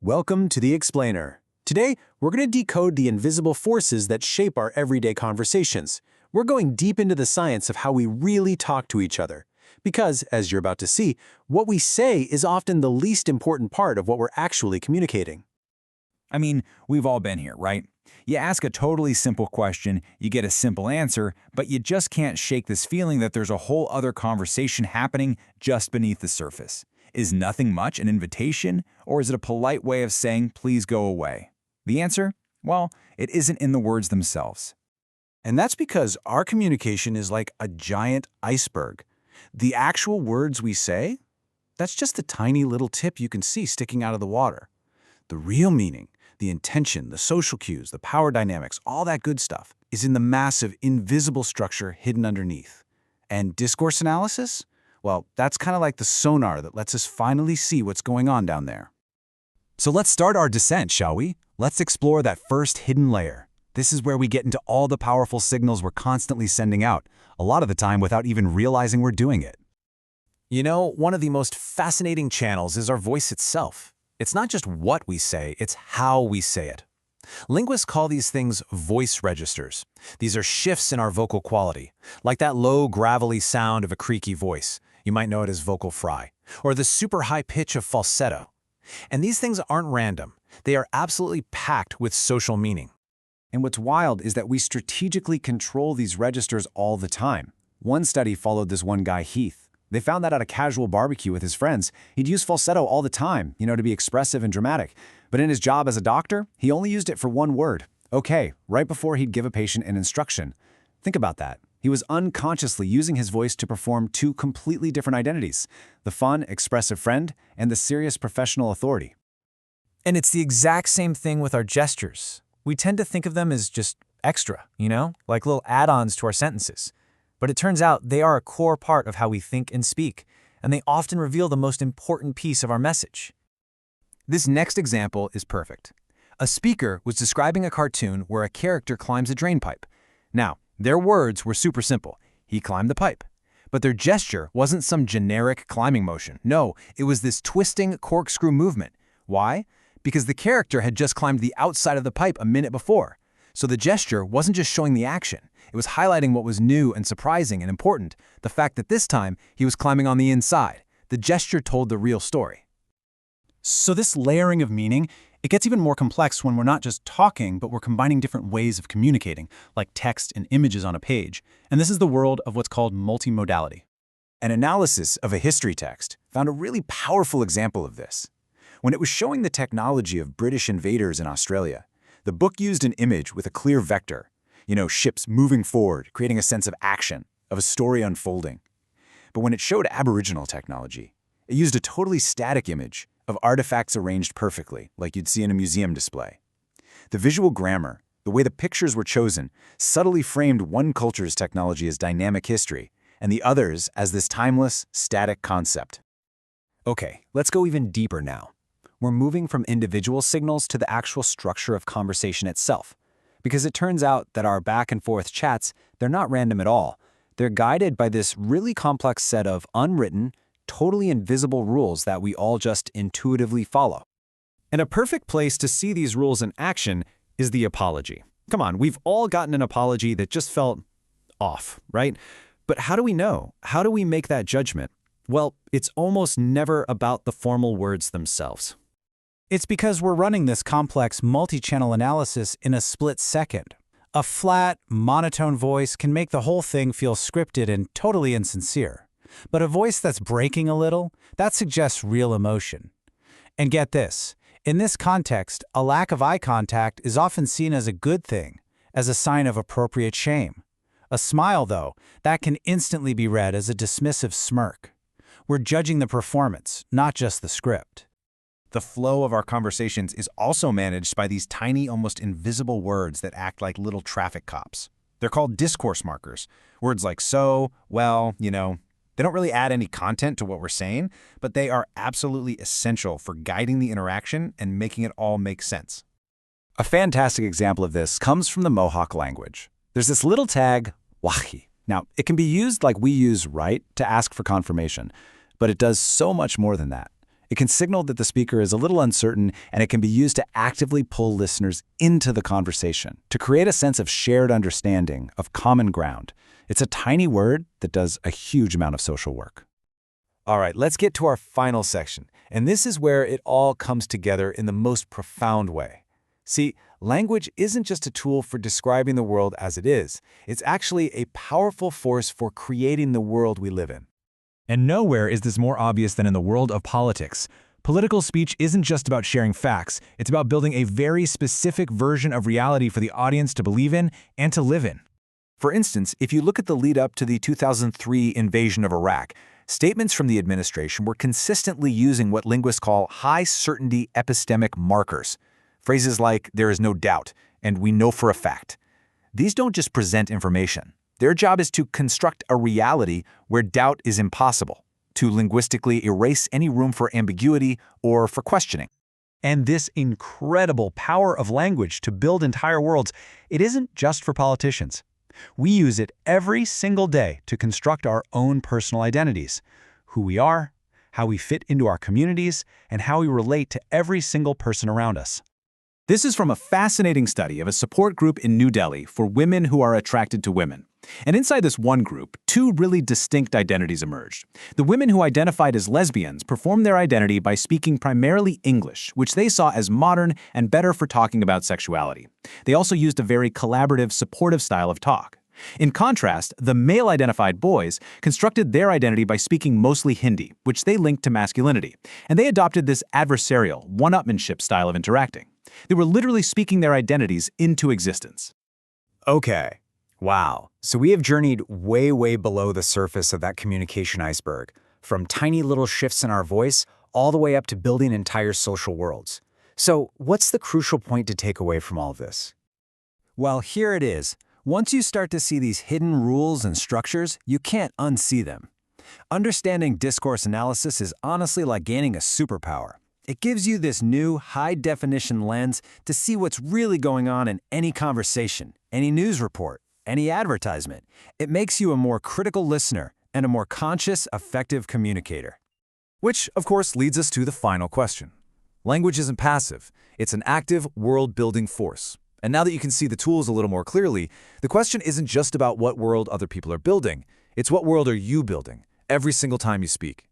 Welcome to The Explainer. Today, we're going to decode the invisible forces that shape our everyday conversations. We're going deep into the science of how we really talk to each other. Because, as you're about to see, what we say is often the least important part of what we're actually communicating. I mean, we've all been here, right? You ask a totally simple question, you get a simple answer, but you just can't shake this feeling that there's a whole other conversation happening just beneath the surface. Is nothing much an invitation, or is it a polite way of saying, please go away? The answer? Well, it isn't in the words themselves. And that's because our communication is like a giant iceberg. The actual words we say, that's just the tiny little tip you can see sticking out of the water. The real meaning, the intention, the social cues, the power dynamics, all that good stuff is in the massive, invisible structure hidden underneath. And discourse analysis? Well, that's kind of like the sonar that lets us finally see what's going on down there. So let's start our descent, shall we? Let's explore that first hidden layer. This is where we get into all the powerful signals we're constantly sending out, a lot of the time without even realizing we're doing it. You know, one of the most fascinating channels is our voice itself. It's not just what we say, it's how we say it. Linguists call these things voice registers. These are shifts in our vocal quality, like that low, gravelly sound of a creaky voice. You might know it as vocal fry, or the super high pitch of falsetto. And these things aren't random. They are absolutely packed with social meaning. And what's wild is that we strategically control these registers all the time. One study followed this one guy, Heath. They found that at a casual barbecue with his friends, he'd use falsetto all the time, to be expressive and dramatic. But in his job as a doctor, he only used it for one word, okay, right before he'd give a patient an instruction. Think about that. He was unconsciously using his voice to perform two completely different identities, the fun, expressive friend and the serious professional authority. And it's the exact same thing with our gestures. We tend to think of them as just extra, like little add-ons to our sentences. But it turns out they are a core part of how we think and speak, and they often reveal the most important piece of our message. This next example is perfect. A speaker was describing a cartoon where a character climbs a drain pipe. Now, their words were super simple. He climbed the pipe. But their gesture wasn't some generic climbing motion. No, it was this twisting corkscrew movement. Why? Because the character had just climbed the outside of the pipe a minute before. So the gesture wasn't just showing the action. It was highlighting what was new and surprising and important, the fact that this time he was climbing on the inside. The gesture told the real story. So this layering of meaning, it gets even more complex when we're not just talking, but we're combining different ways of communicating, like text and images on a page. And this is the world of what's called multimodality. An analysis of a history text found a really powerful example of this. When it was showing the technology of British invaders in Australia, the book used an image with a clear vector, ships moving forward, creating a sense of action, of a story unfolding. But when it showed Aboriginal technology, it used a totally static image of artifacts arranged perfectly, like you'd see in a museum display. The visual grammar, the way the pictures were chosen, subtly framed one culture's technology as dynamic history, and the other's as this timeless, static concept. Okay, let's go even deeper now. We're moving from individual signals to the actual structure of conversation itself. Because it turns out that our back-and-forth chats, they're not random at all. They're guided by this really complex set of unwritten, totally invisible rules that we all just intuitively follow. And a perfect place to see these rules in action is the apology. Come on, we've all gotten an apology that just felt off, right? But how do we know? How do we make that judgment? Well, it's almost never about the formal words themselves. It's because we're running this complex multi-channel analysis in a split second. A flat, monotone voice can make the whole thing feel scripted and totally insincere. But a voice that's breaking a little, that suggests real emotion. And get this, in this context, a lack of eye contact is often seen as a good thing, as a sign of appropriate shame. A smile, though, that can instantly be read as a dismissive smirk. We're judging the performance, not just the script. The flow of our conversations is also managed by these tiny, almost invisible words that act like little traffic cops. They're called discourse markers. Words like so, well, they don't really add any content to what we're saying, but they are absolutely essential for guiding the interaction and making it all make sense. A fantastic example of this comes from the Mohawk language. There's this little tag, wahi. Now, it can be used like we use right to ask for confirmation, but it does so much more than that. It can signal that the speaker is a little uncertain, and it can be used to actively pull listeners into the conversation, to create a sense of shared understanding, of common ground. It's a tiny word that does a huge amount of social work. All right, let's get to our final section. And this is where it all comes together in the most profound way. See, language isn't just a tool for describing the world as it is. It's actually a powerful force for creating the world we live in. And nowhere is this more obvious than in the world of politics. Political speech isn't just about sharing facts. It's about building a very specific version of reality for the audience to believe in and to live in. For instance, if you look at the lead up to the 2003 invasion of Iraq, statements from the administration were consistently using what linguists call high-certainty epistemic markers. Phrases like, "there is no doubt," and "we know for a fact." These don't just present information. Their job is to construct a reality where doubt is impossible, to linguistically erase any room for ambiguity or for questioning. And this incredible power of language to build entire worlds, it isn't just for politicians. We use it every single day to construct our own personal identities, who we are, how we fit into our communities, and how we relate to every single person around us. This is from a fascinating study of a support group in New Delhi for women who are attracted to women. And inside this one group, two really distinct identities emerged. The women who identified as lesbians performed their identity by speaking primarily English, which they saw as modern and better for talking about sexuality. They also used a very collaborative, supportive style of talk. In contrast, the male-identified boys constructed their identity by speaking mostly Hindi, which they linked to masculinity. And they adopted this adversarial, one-upmanship style of interacting. They were literally speaking their identities into existence. Okay. Wow. So we have journeyed way, way below the surface of that communication iceberg, from tiny little shifts in our voice all the way up to building entire social worlds. So what's the crucial point to take away from all of this? Well, here it is. Once you start to see these hidden rules and structures, you can't unsee them. Understanding discourse analysis is honestly like gaining a superpower. It gives you this new, high-definition lens to see what's really going on in any conversation, any news report, any advertisement. It makes you a more critical listener and a more conscious, effective communicator. Which, of course, leads us to the final question. Language isn't passive. It's an active, world-building force. And now that you can see the tools a little more clearly, the question isn't just about what world other people are building. It's what world are you building every single time you speak.